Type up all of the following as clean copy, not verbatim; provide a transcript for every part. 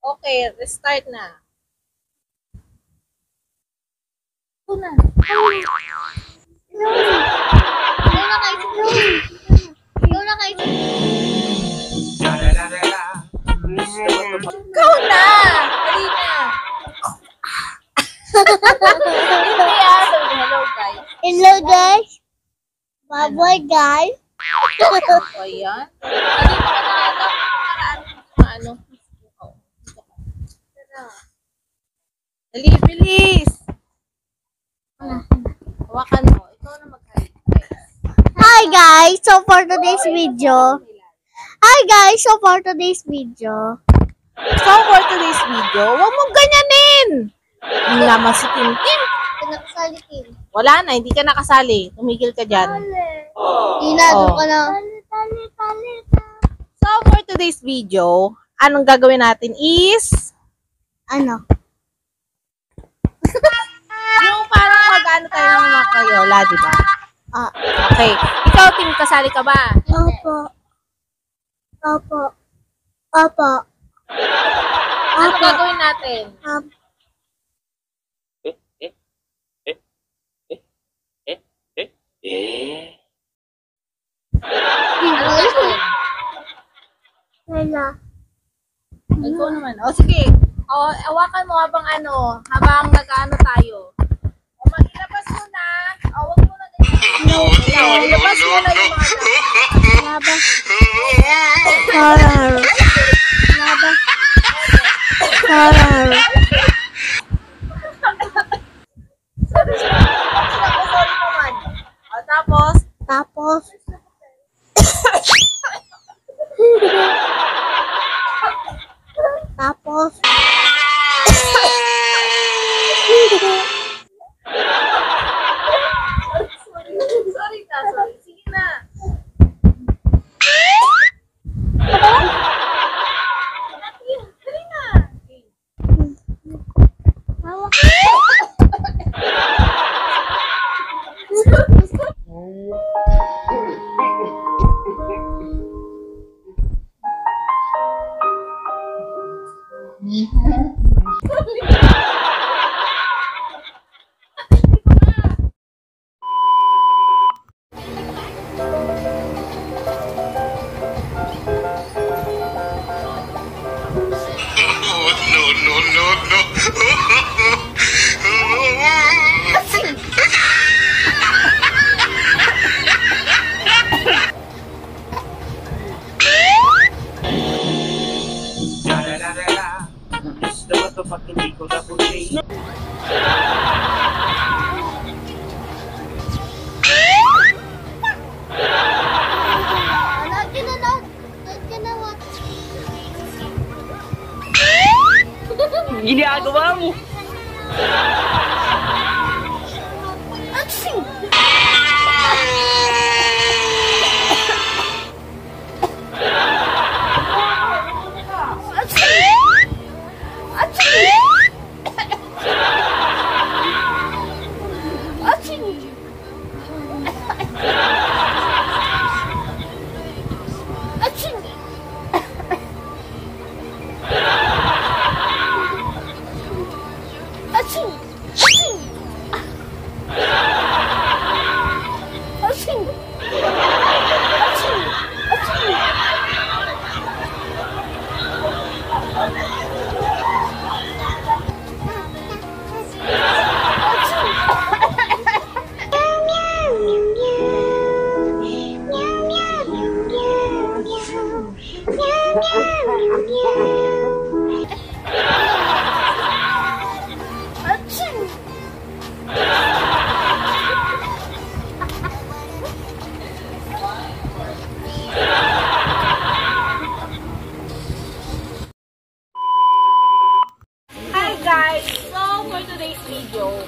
Okay, restart na. Ito na. Ikaw na! Dali na! Hindi hello guys. Hello guys. Bye-bye guys. O yan. Dali mo ka na ano. Dali, bilis! Hawakan mo. Ikaw na mag-hide. Hi guys. So for today's video. Huwag mong ganyanin! Hindi naman si Tim. Wala na, hindi ka nakasali. Tumigil ka dyan. Doon ka na. So for today's video, anong gagawin natin is... Ano? Yung parang mag-ano tayo ng mga kayola, di ba? Ah. Okay. Ikaw, Tim, kasali ka ba? Opo. Ano gagawin natin? Ano gagawin? Wala. Ikaw naman. O sige. O, awakan mo habang nag-ano tayo. O, ilabas mo na. O, wag mo na ganyan. Ilabas mo na yung mga sorry naman. O, tapos? Sorry. Sige na. Dali na. Ginagawa mo.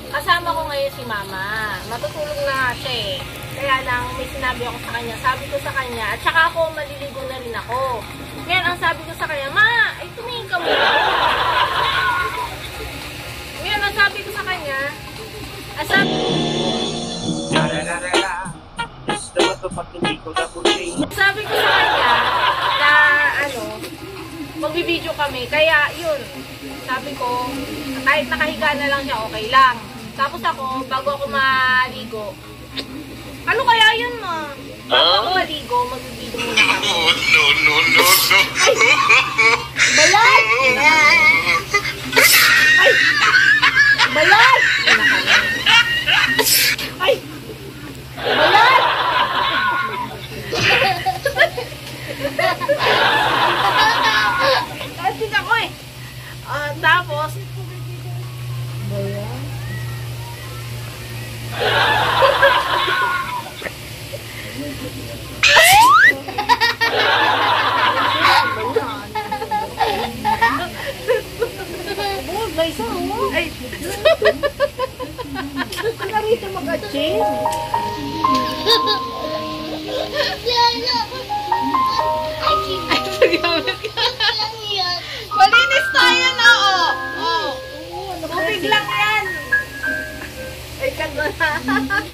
Kasama ko ngayon si Mama. Matutulog na nga siya eh. Kaya lang may sinabi ako sa kanya. Sabi ko sa kanya, at saka ako maliligo na rin ako. Ngayon ang sabi ko sa kanya, Ma, ay tumingin ka muna. Ngayon ang sabi ko sa kanya, sabi ko sa kanya na magbibideo kami. Kaya yun, yun. Sabi ko, kahit nakahiga na lang siya, okay lang. Tapos ako, bago ako maligo, ano kaya yun, ma? Bago ako maligo, mag-video muna ako. Balat! Ay! Balat! Ay! Balat! Kasi ako eh. Tapos, ay, ano rito mag-achieve? Malinis tayo na, oh. Tubig lang yan. Ay, kagana.